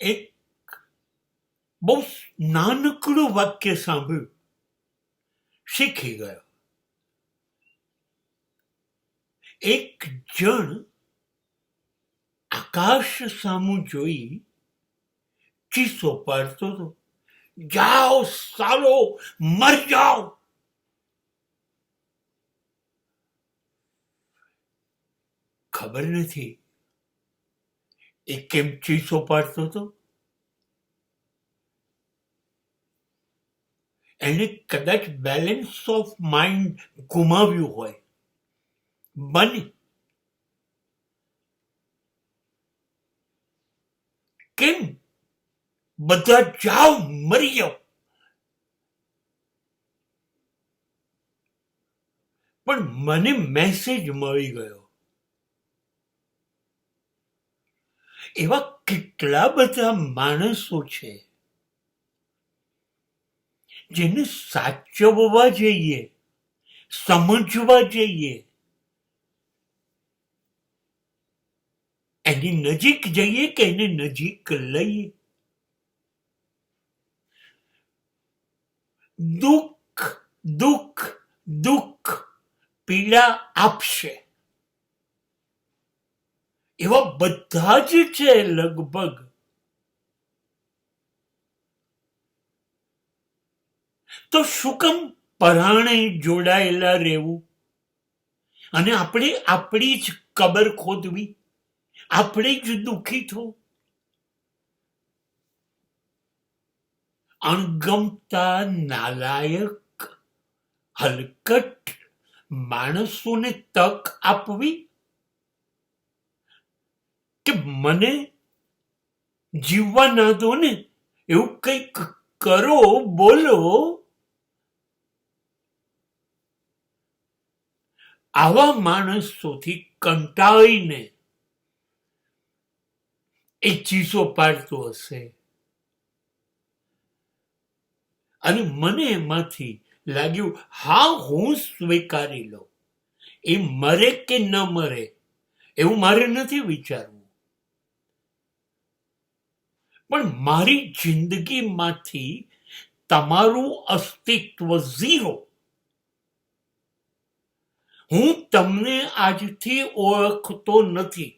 એક બહુ નાનકડું વાક્ય સાંભળ્યું, શીખી ગયો. એક જણ આકાશ સામું જોઈ ચીસો પાડતો હતો, જાઓ સાલો, મર જાઓ. ખબર નથી એ કેમ ચીસો પાડતો હતો. એને કદાચ બેલેન્સ ઓફ માઇન્ડ ગુમાવ્યું હોય, બને. કેમ બધા જાઓ, મરી જાઓ. પણ મને મેસેજ મળી ગયો. એવા કેટલા બધા માણસો છે જેને સાચવવા જઈએ, સમજવા જઈએ, એની નજીક જઈએ કે એને નજીક લઈએ, દુઃખ દુઃખ દુઃખ પીડા આપશે. એવા બધા જ છે લગભગ. તો શું કામ પરાણે જોડાયેલા રહેવું અને આપણે આપણી જ કબર ખોદવી, આપણે જ દુઃખી થવું? અણગમતા નાલાયક હલકટ માણસોને તક આપવી કે મને જીવવા ના દો ને, એવું કંઈક કરો, બોલો. આવા માણસોથી કંટાળીને એ ચીસો પાડતો હશે. અને મને એમાંથી લાગ્યું, હા, હું સ્વીકારી લઉં. એ મરે કે ન મરે એવું મારે નથી વિચારવું, પણ મારી જિંદગીમાંથી તમારું અસ્તિત્વ ઝીરો. હું તમને આજથી ઓળખતો નથી.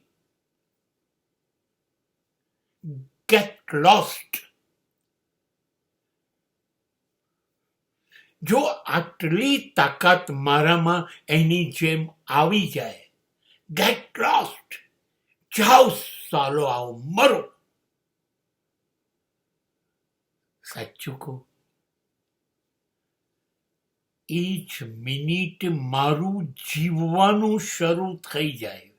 Get lost. જો આટલી તાકાત મારામાં એની જેમ આવી જાય, ગેટ લોસ્ટ, જાઓ સાલો, આવો, મરો. સાચું કહું, એ જ મિનિટ મારું જીવવાનું શરૂ થઈ જાય.